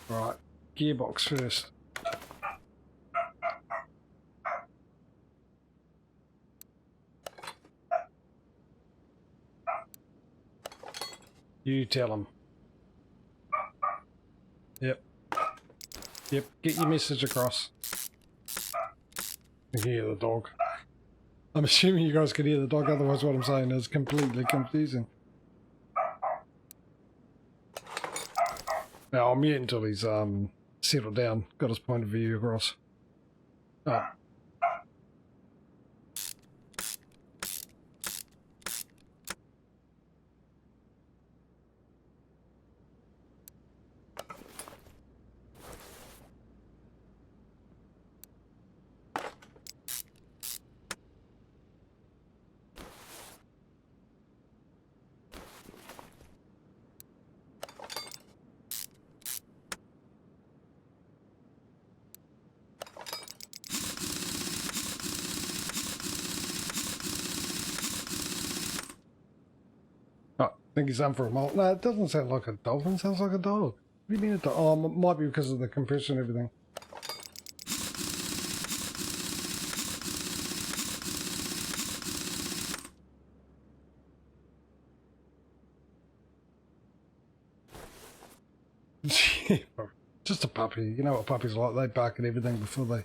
Right, gearbox first. You tell him. Yep. Yep, get your message across. You can hear the dog. I'm assuming you guys can hear the dog, otherwise what I'm saying is completely confusing. Now I'll mute until he's settled down, got his point of view across. Oh. I think he's done for a mole. No, it doesn't sound like a dolphin, it sounds like a dog. What do you mean a dog? Oh, it might be because of the compression and everything. Just a puppy. You know what puppies are like. They bark at everything before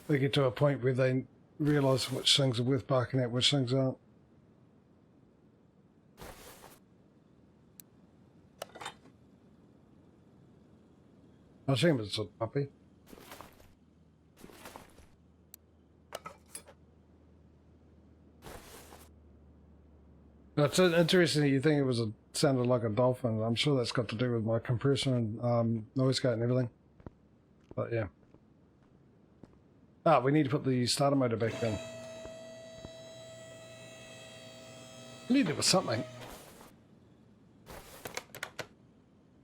they get to a point where they realise which things are worth barking at, which things aren't. I assume it's a puppy. It's interesting that you think it was sounded like a dolphin. I'm sure that's got to do with my compressor and noise gate and everything. But yeah. Ah, we need to put the starter motor back in. We need it with something.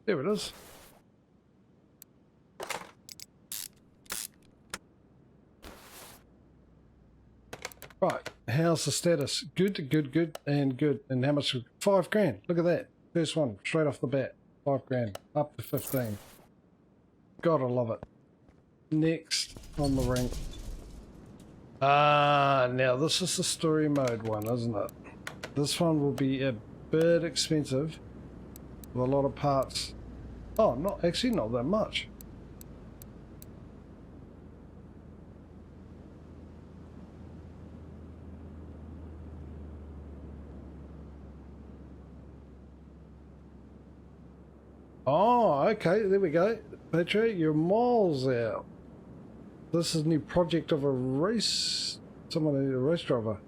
There it is. Right, how's the status? Good, good, good, and good. And how much? 5 grand. Look at that. First one, straight off the bat. 5 grand. Up to 15. Gotta love it. Next on the rank. Now this is the story mode one, isn't it? This one will be a bit expensive. With a lot of parts. Oh, not actually not that much. Oh, okay, there we go. Petra, you're miles out. This is a new project of a race... someone, a race driver.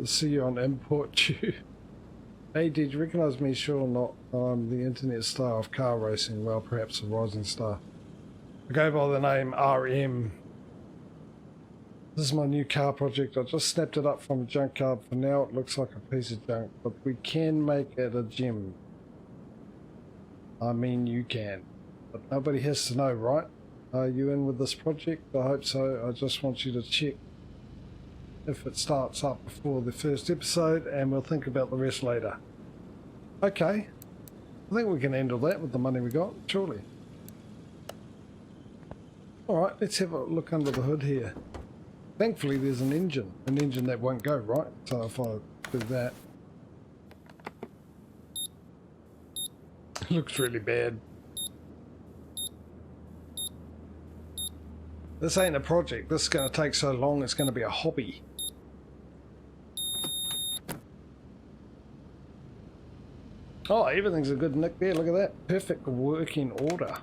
See you on import tube. Hey, did you recognise me? Sure or not? I'm the internet star of car racing. Well, perhaps a rising star. I go by the name RM. This is my new car project. I just snapped it up from a junkyard. For now it looks like a piece of junk, but we can make it a gem. I mean, you can. But nobody has to know, right? Are you in with this project? I hope so. I just want you to check if it starts up before the first episode, and we'll think about the rest later. Okay. I think we can handle that with the money we got, surely. Alright, let's have a look under the hood here. Thankfully there's an engine that won't go, right? So if I do that... It looks really bad. This ain't a project, this is going to take so long, it's going to be a hobby. Oh, everything's a good nick there, look at that. Perfect working order.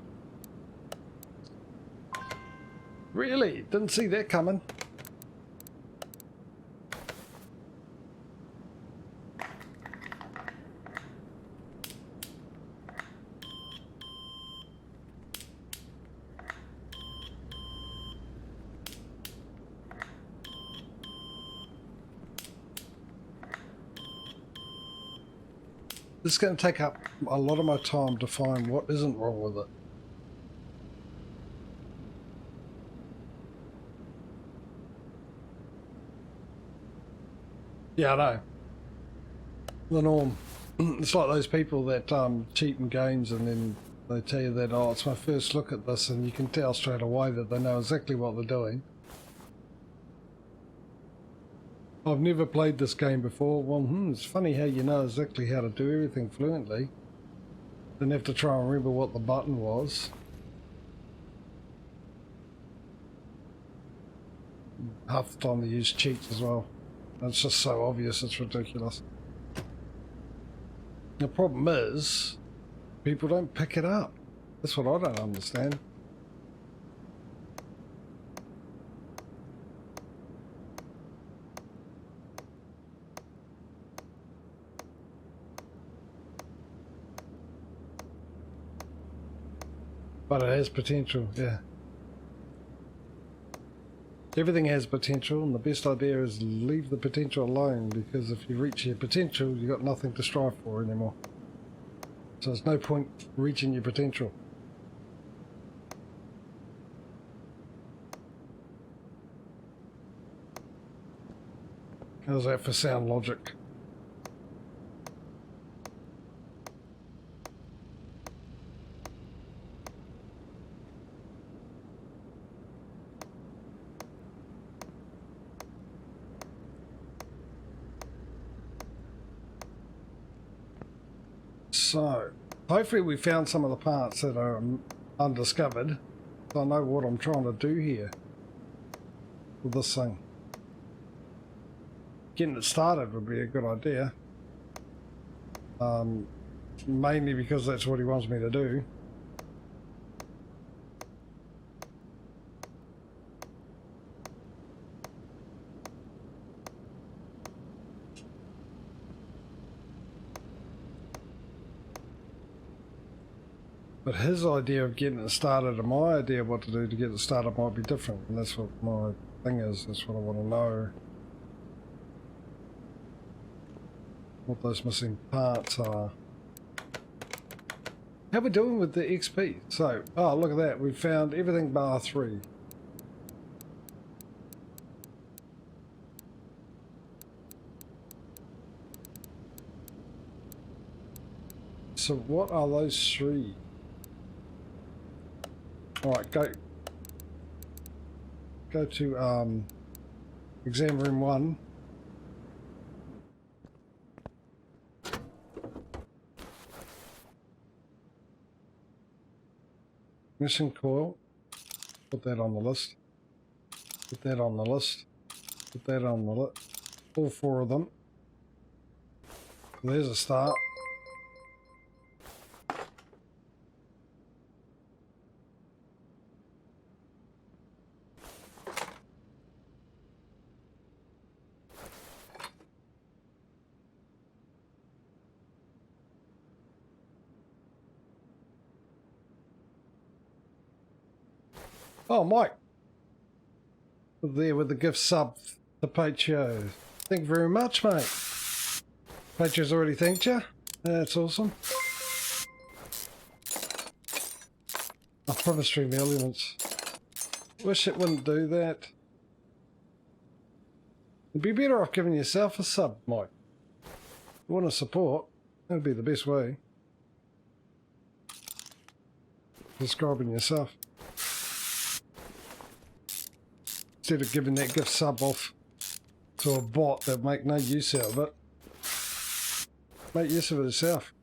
Really? Didn't see that coming. This is going to take up a lot of my time to find what isn't wrong with it. Yeah, I know. The norm. It's like those people that cheat in games and then they tell you that, oh, it's my first look at this, and you can tell straight away that they know exactly what they're doing. I've never played this game before. Well, it's funny how you know exactly how to do everything fluently. Didn't have to try and remember what the button was. Half the time they use cheats as well. It's just so obvious, it's ridiculous. The problem is, people don't pick it up. That's what I don't understand. But it has potential, yeah. Everything has potential, and the best idea is leave the potential alone, because if you reach your potential, you've got nothing to strive for anymore. So there's no point reaching your potential. How's that for sound logic? So, hopefully we found some of the parts that are undiscovered. So I know what I'm trying to do here with this thing. Getting it started would be a good idea. Mainly because that's what he wants me to do. But his idea of getting it started and my idea of what to do to get it started might be different, and that's what my thing is. That's what I want to know. What those missing parts are. How are we doing with the XP? So, oh, look at that. We've found everything bar 3. So what are those 3? Alright, go to exam room 1. Missing coil. Put that on the list. Put that on the list. Put that on the list. All 4 of them. There's a start. Oh, Mike. There with the gift sub to Patio. Thank you very much, mate. Patio's already thanked you. That's awesome. I promise stream elements. Wish it wouldn't do that. It'd be better off giving yourself a sub, Mike. If you want to support, that would be the best way. Subscribing yourself. Instead of giving that gift sub off to a bot that make no use out of it. Make use of it yourself.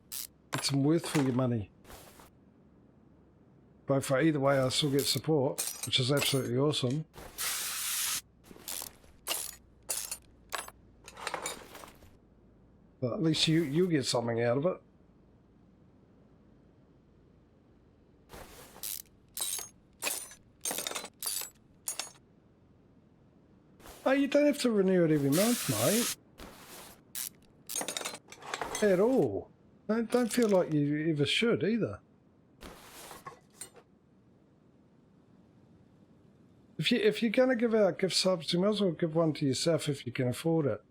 Get some worth for your money. Both for either way I still get support, which is absolutely awesome. But at least you get something out of it. Oh, you don't have to renew it every month, mate. At all. Don't feel like you ever should either. If you're going to give out gift subs, you might as well give one to yourself if you can afford it.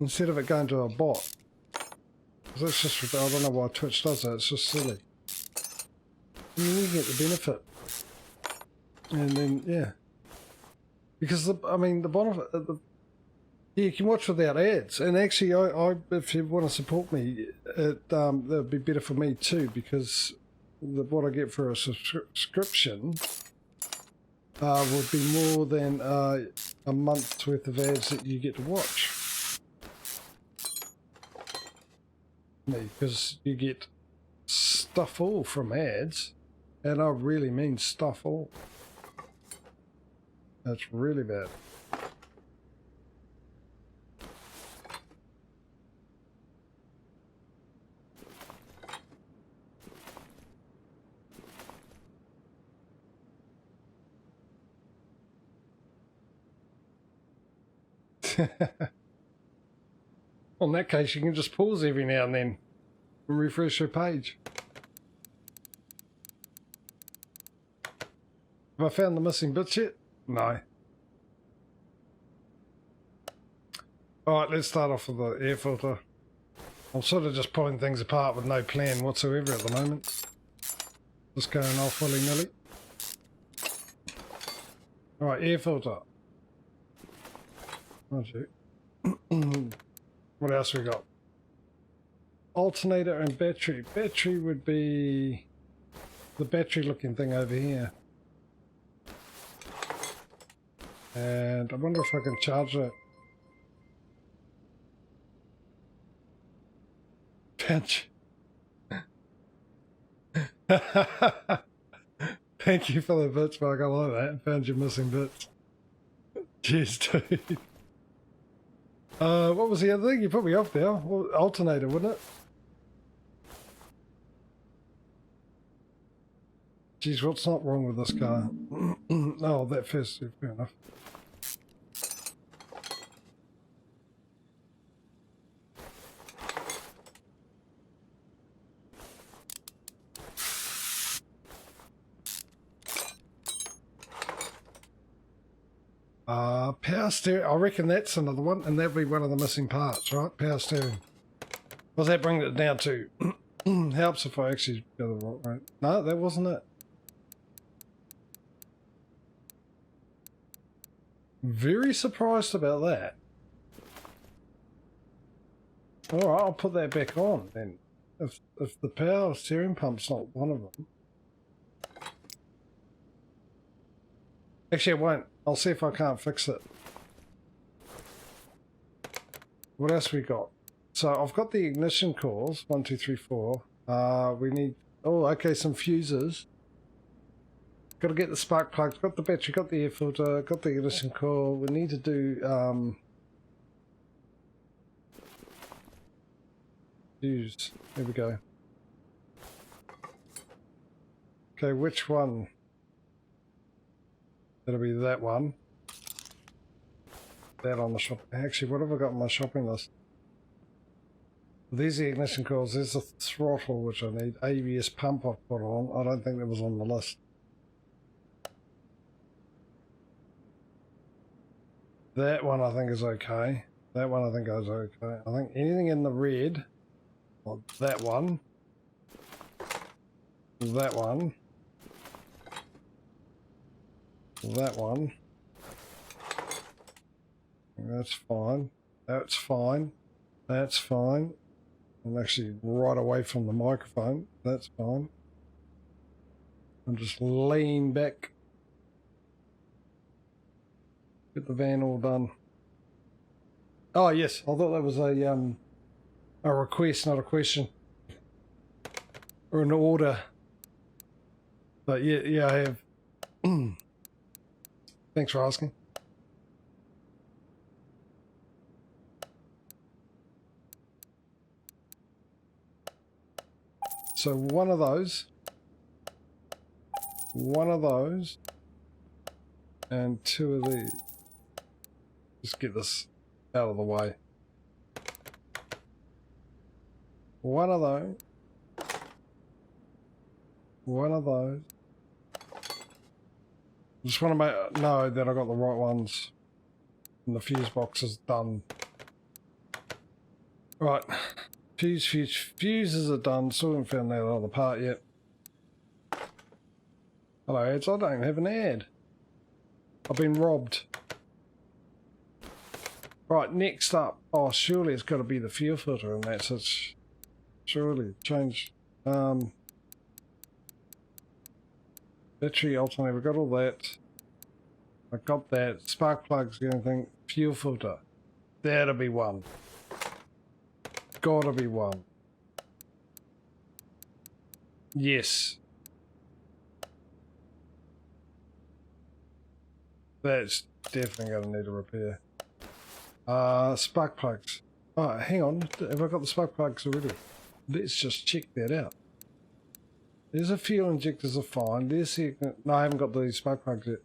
Instead of it going to a bot. That's just, I don't know why Twitch does that, it's just silly. And you get the benefit. And then, yeah. Because, the benefit, You can watch without ads, and actually, if you want to support me, that would be better for me too, because what I get for a subscription would be more than a month's worth of ads that you get to watch. Because you get stuff all from ads, and I really mean stuff all. That's really bad. Well, in that case, you can just pause every now and then and refresh your page. Have I found the missing bits yet? No. Alright, let's start off with the air filter. I'm sort of just pulling things apart with no plan whatsoever at the moment. Just going off willy-nilly. Alright, air filter. What else we got? Alternator and battery. Battery would be the battery looking thing over here. And I wonder if I can charge that. Pinch. Thank you for the bits, Mark. I like that. Found your missing bits. Cheers, dude. What was the other thing? You put me off there. Well, alternator, wouldn't it? Geez, what's not wrong with this car? Oh, that first, fair enough. Power steering, I reckon that's another one, and that'll be one of the missing parts, right? Power steering. What's that bring it down to? Helps if I actually go the right way. No, that wasn't it. Very surprised about that. Alright, I'll put that back on then. If the power steering pump's not one of them. Actually, it won't. I'll see if I can't fix it. What else we got? So I've got the ignition cores, 1, 2, 3, 4. We need, oh, okay, some fuses. Got to get the spark plugs, got the battery, got the air filter, got the ignition core. We need to do fuse. There we go. Okay, which one? That'll be that one. That on the shop. Actually, what have I got on my shopping list? These are the ignition coils. There's the throttle, which I need. ABS pump I've put on. I don't think that was on the list. That one I think is okay. That one I think is okay. I think anything in the red, well, that one, that one, that one, that's fine, that's fine, that's fine. I'm actually right away from the microphone, that's fine. I'm just lean back. Get the van all done. Oh yes, I thought that was a request, not a question, or an order. But yeah, I have. Thanks for asking. So one of those, and two of these. Just get this out of the way. One of those. Just want to know that I got the right ones. And the fuse box is done. Right. Fuses are done. Still haven't found that other part yet. Hello ads, I don't have an ad. I've been robbed. Right, next up. Oh, surely it's got to be the fuel filter, and that's it. Surely change. Battery alternator. We got all that. I got that. Spark plugs. The only thing. Fuel filter. That'll be one. Gotta be one. Yes. That's definitely going to need a repair. Spark plugs. Oh, hang on. Have I got the spark plugs already? Let's just check that out. There's a fuel injectors are fine. There's the... No, I haven't got the spark plugs yet.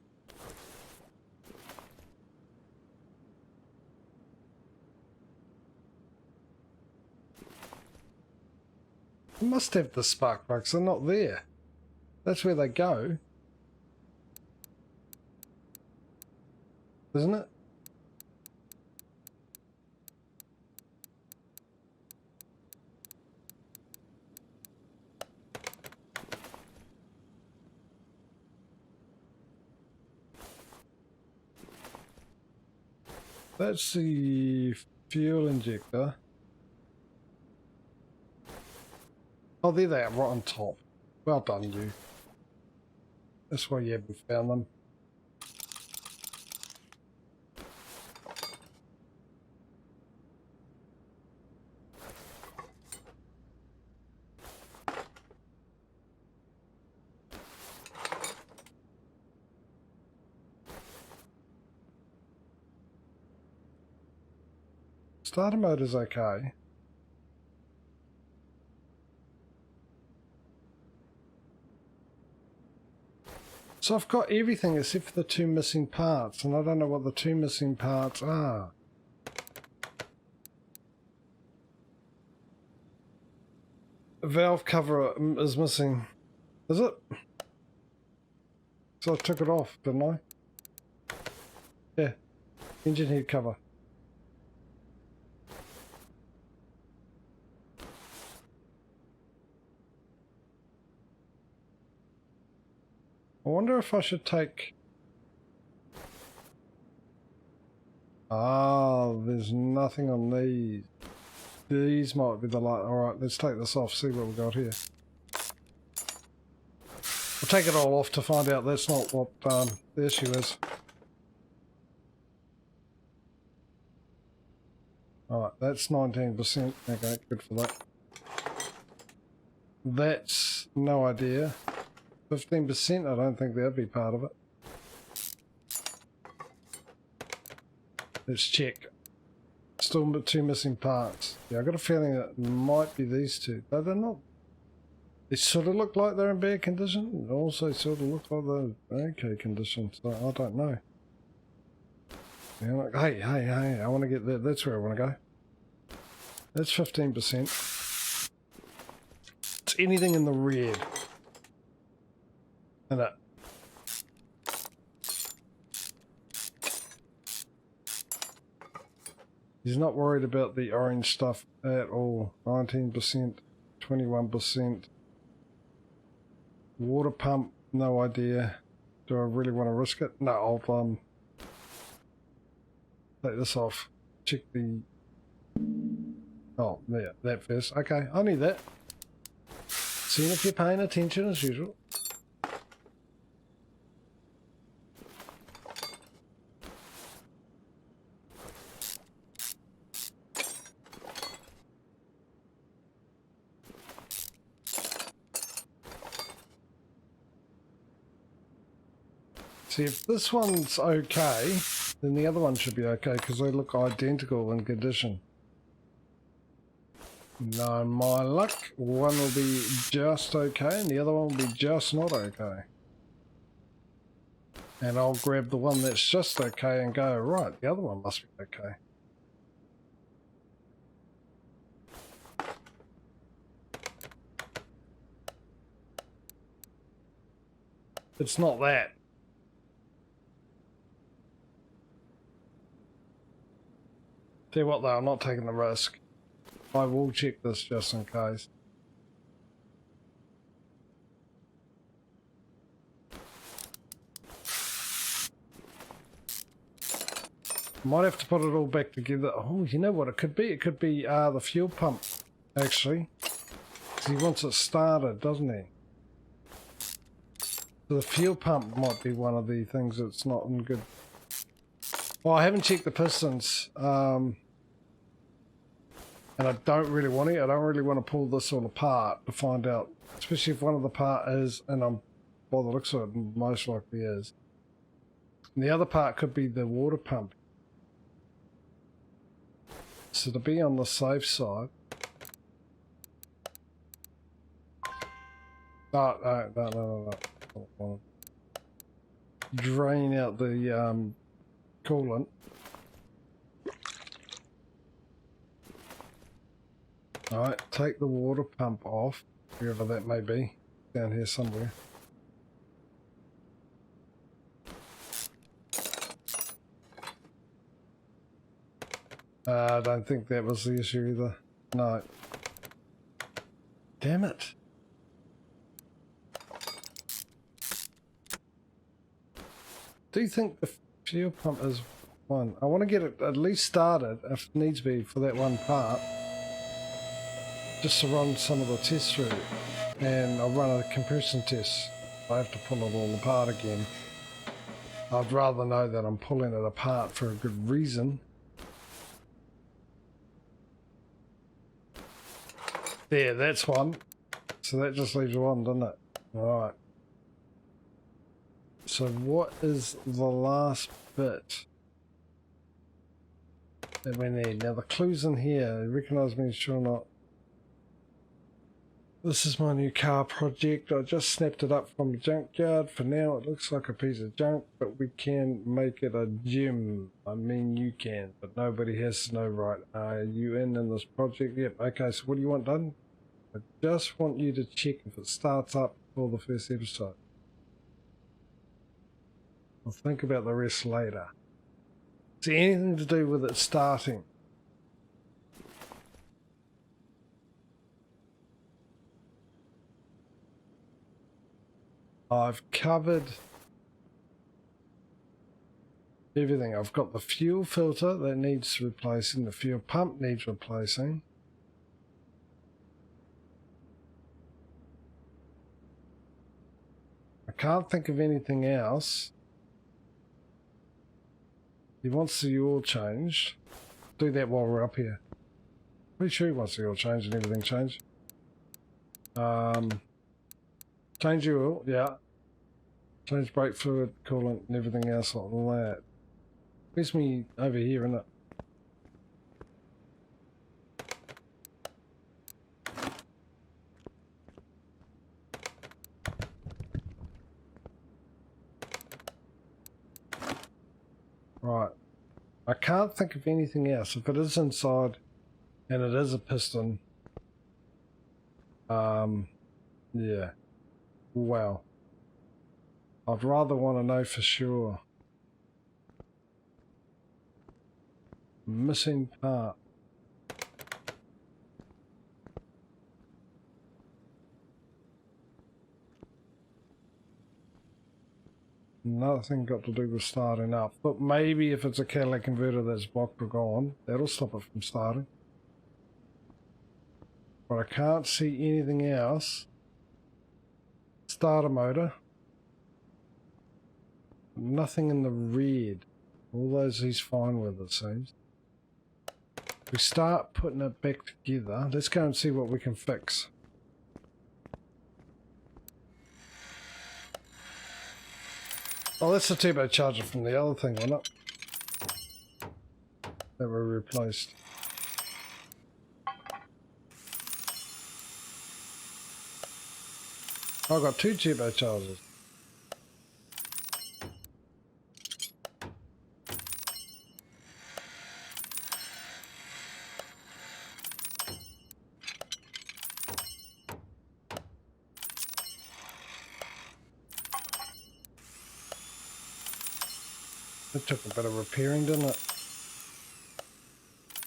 I must have the spark plugs. They're not there. That's where they go. Isn't it? That's the fuel injector. Oh, there they are, right on top. Well done, you. That's why you haven't found them. Starter mode is okay. So I've got everything except for the two missing parts, and I don't know what the two missing parts are. The valve cover is missing. Is it? So I took it off, didn't I? Yeah. Engine head cover. I wonder if I should take... Ah, there's nothing on these. These might be the light. Alright, let's take this off, see what we got here. We'll take it all off to find out that's not what the issue is. Alright, that's 19%. Okay, good for that. That's no idea. 15%, I don't think that'd be part of it. Let's check. Still two missing parts. Yeah, I've got a feeling it might be these two. But they're not. They sort of look like they're in bad condition. They also sort of look like they're okay condition. So I don't know. Yeah, like, hey, I want to get that. That's where I want to go. That's 15%. It's anything in the red. And that. He's not worried about the orange stuff at all. 19%, 21%. Water pump, no idea. Do I really want to risk it? No, I'll take this off. Check the... Oh, there, that first. Okay, I need that. Seeing if you're paying attention as usual. See, if this one's okay, then the other one should be okay because they look identical in condition. No, my luck, one will be just okay and the other one will be just not okay. And I'll grab the one that's just okay and go, right, the other one must be okay. It's not that. Tell you what though, I'm not taking the risk. I will check this just in case. Might have to put it all back together. Oh, you know what it could be? It could be the fuel pump, actually. 'Cause he wants it started, doesn't he? So the fuel pump might be one of the things that's not in good. Well, I haven't checked the pistons. And I don't really want to. I don't really want to pull this all apart to find out. Especially if one of the part is, and I'm, by the looks of it, most likely is. And the other part could be the water pump. So to be on the safe side. No. Drain out the coolant. Alright, take the water pump off, wherever that may be, down here somewhere. I don't think that was the issue either. No. Damn it. Do you think the fuel pump is one? I want to get it at least started, if it needs be, for that one part. Just to run some of the tests through. And I'll run a compression test. I have to pull it all apart again. I'd rather know that I'm pulling it apart for a good reason. There, that's one. So that just leaves one, doesn't it? Alright. So what is the last bit that we need? Now the clue's in here. Recognise me, sure or not. This is my new car project. I just snapped it up from the junkyard. For now it looks like a piece of junk, but we can make it a gym. I mean you can, but nobody has to know, right? Are you in this project? Yep. Okay, so what do you want done? I just want you to check if it starts up for the first episode. I'll think about the rest later. Is there anything to do with it starting? I've covered everything. I've got the fuel filter that needs replacing. The fuel pump needs replacing. I can't think of anything else. He wants the oil changed. Do that while we're up here. Pretty sure he wants the oil changed and everything changed. Change your oil, yeah. Change brake fluid, coolant, and everything else like that. Where's me over here, isn't it? Right. I can't think of anything else. If it is inside and it is a piston, yeah. Well, I'd rather want to know for sure. Missing part. Nothing got to do with starting up. But maybe if it's a catalytic converter that's blocked or gone, that'll stop it from starting. But I can't see anything else. Starter motor. Nothing in the red. All those he's fine with, it seems. We start putting it back together. Let's go and see what we can fix. Oh, that's the turbocharger from the other thing, wasn't it? That we replaced. I've got two turbochargers. It took a bit of repairing, didn't it?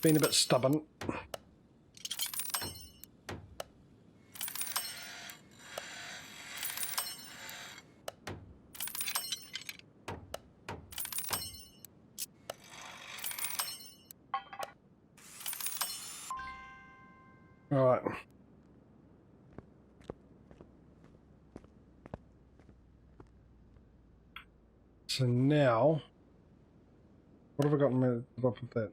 Been a bit stubborn. Alright. So now, what have I got in my top of that?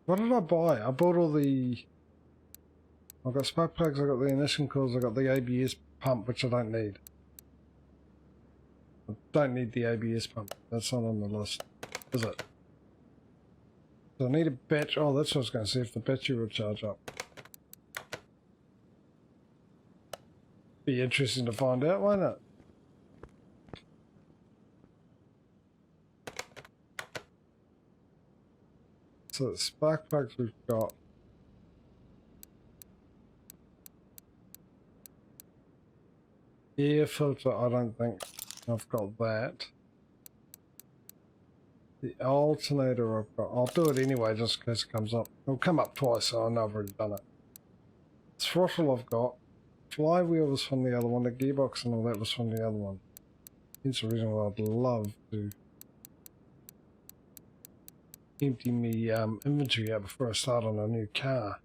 What did I buy? I bought all the... I've got spark plugs, I've got the ignition coils, I've got the ABS pump, which I don't need. I don't need the ABS pump. That's not on the list, is it? So I need a battery. Oh, that's what I was going to see, if the battery will charge up. Be interesting to find out, won't it? So the spark plugs we've got. Air filter, I don't think I've got that. The alternator I've got. I'll do it anyway just in case it comes up. It'll come up twice, so I know I've already done it. Throttle I've got. Flywheel was from the other one. The gearbox and all that was from the other one. Hence the reason why I'd love to empty me inventory out before I start on a new car.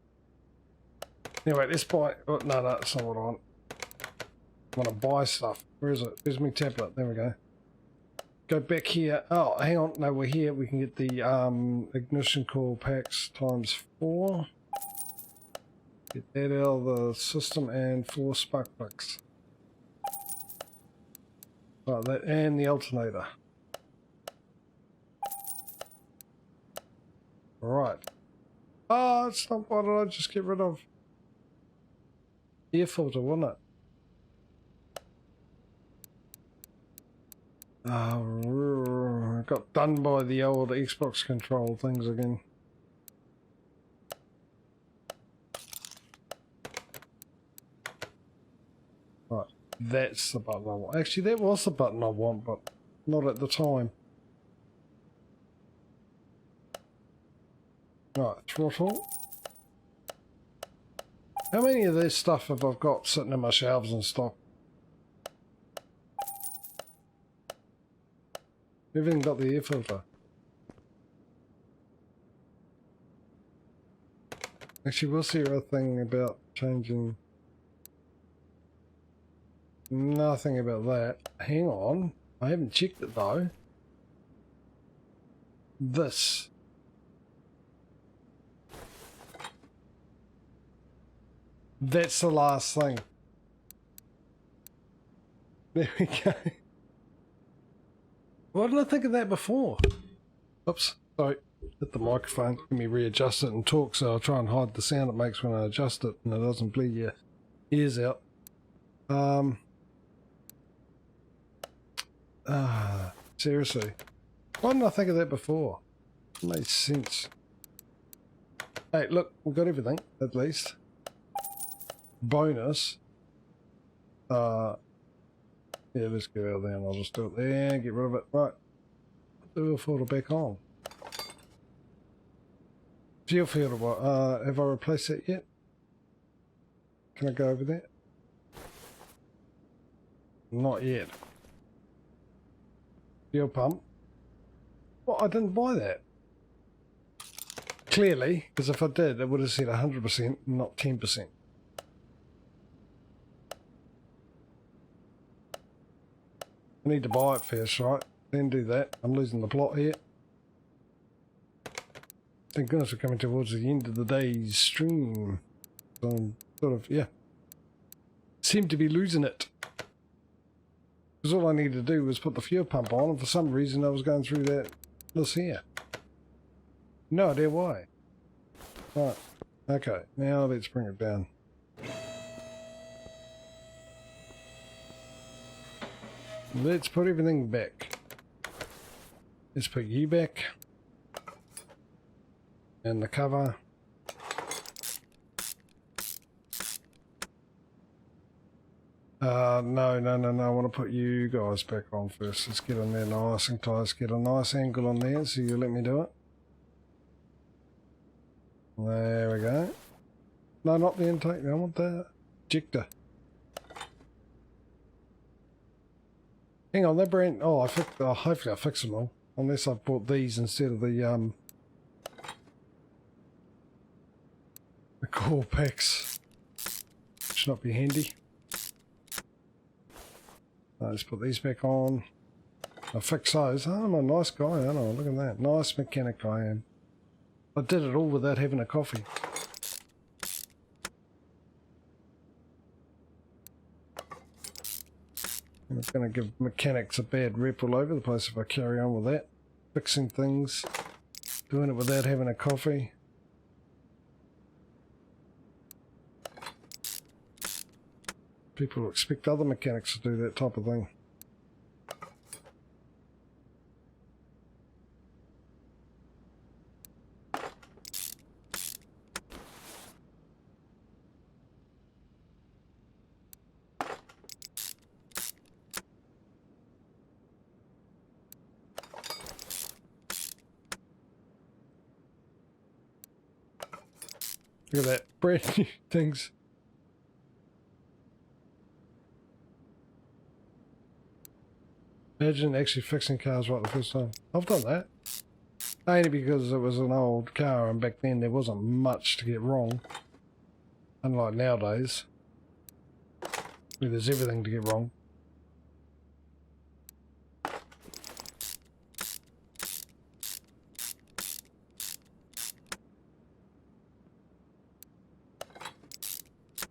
Anyway, let's buy... Oh, no, that's not what I want. I want to buy stuff. Where is it? Where's my tablet? There we go. Go back here. Oh, hang on. No, we're here. We can get the ignition coil packs ×4. Get that out of the system and 4 spark plugs. Oh, that and the alternator. Right. Oh, it's not. What did I just get rid of? Air filter, wasn't it? Got done by the old Xbox control things again. Right, that's the button I want. Actually, that was the button I want, but not at the time. Right, throttle. How many of this stuff have I got sitting in my shelves and stock? We've even got the air filter. Actually, was there a thing about changing? Nothing about that. Hang on. I haven't checked it though. This. That's the last thing. There we go. Why didn't I think of that before? Oops, sorry. Hit the microphone. Let me readjust it and talk, so I'll try and hide the sound it makes when I adjust it and it doesn't bleed your ears out. Seriously. Why didn't I think of that before? It made sense. Hey, look, we've got everything, at least. Bonus. Yeah, let's get out of there and I'll just do it there, get rid of it. Right. Put the oil filter back on. Fuel filter, what? Have I replaced that yet? Can I go over there? Not yet. Fuel pump. Well, I didn't buy that. Clearly, because if I did, it would have said 100%, not 10%. I need to buy it first, right? Then do that. I'm losing the plot here. Thank goodness we're coming towards the end of the day's stream. So I'm sort of, yeah. Seem to be losing it. Because all I needed to do was put the fuel pump on, and for some reason I was going through this here. No idea why. Right. Okay, now let's bring it down. Let's put everything back. Let's put you back. And the cover. No. I want to put you guys back on first. Let's get in there nice and tight. Let's get a nice angle on there, so you let me do it. There we go. No, not the intake. I want the ejector. Hang on, that brand. Oh, hopefully I fix them all. Unless I've bought these instead of the core packs. Should not be handy. Let's put these back on. I'll fix those. Oh, I'm a nice guy, aren't I? Look at that. Nice mechanic I am. I did it all without having a coffee. I'm going to give mechanics a bad rep all over the place if I carry on with that. Fixing things. Doing it without having a coffee. People expect other mechanics to do that type of thing. Look at that, brand new things. Imagine actually fixing cars right the first time. I've done that. Only because it was an old car and back then there wasn't much to get wrong. Unlike nowadays, where there's everything to get wrong.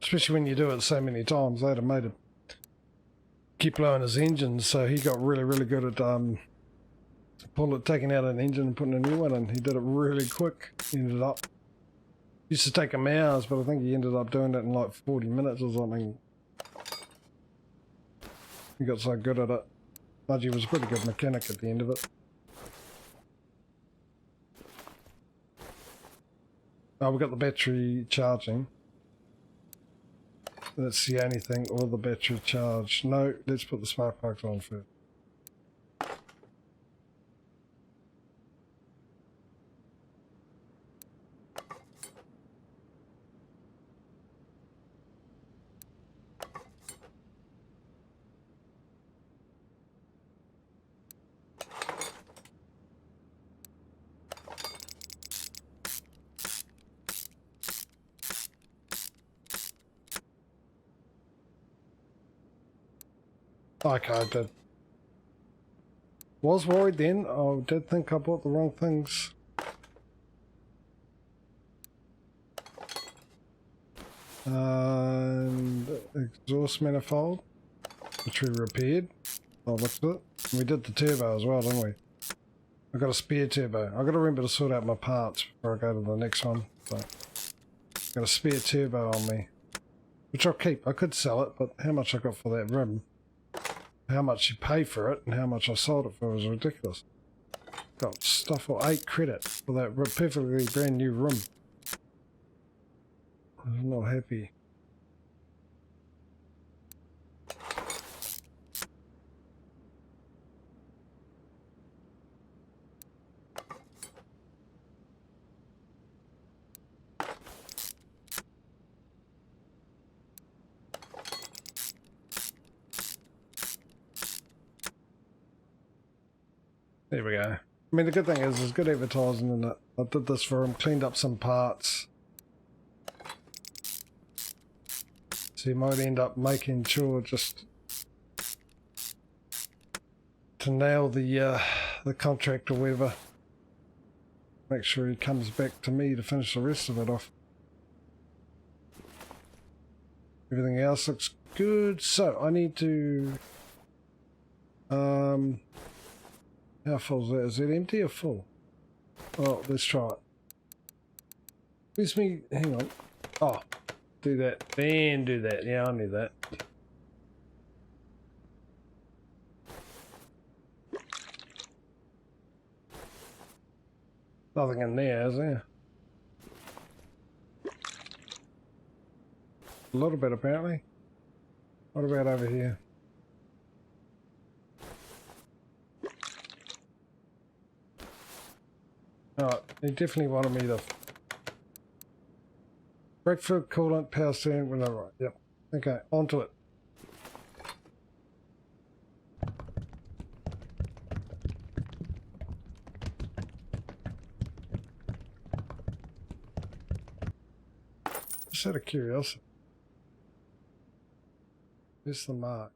Especially when you do it so many times. They'd have made it keep blowing his engine, so he got really good at taking out an engine and putting a new one in. He did it really quick. He ended up used to take him hours, but I think he ended up doing it in like 40 minutes or something. He got so good at it. Mudgy was a pretty good mechanic at the end of it. Oh, we've got the battery charging. That's the only thing, or the battery charge. No, let's put the spark plugs on first. Okay, I did. Was worried then. I did think I bought the wrong things. And exhaust manifold, which we repaired. I looked at it. And we did the turbo as well, didn't we? I got a spare turbo. I got to remember to sort out my parts before I go to the next one. But got a spare turbo on me, which I'll keep. I could sell it, but how much I got for that rim? How much you pay for it and how much I sold it for was ridiculous. Got stuff for 8 credit for that perfectly brand new rim. I'm not happy. There we go. I mean, the good thing is, there's good advertising in it. I did this for him, cleaned up some parts. So you might end up making sure just to nail the contract or whatever. Make sure he comes back to me to finish the rest of it off. Everything else looks good. So I need to how full is that? Is it empty or full? Oh, let's try it. Where's me? Hang on. Oh, do that. Then do that. Yeah, I knew that. Nothing in there, is there? A little bit, apparently. What about over here? Alright, he definitely wanted me to... Brake fluid, coolant, power steering, well, no, right, yep. Okay, on to it. Just out of curiosity. Where's the mark?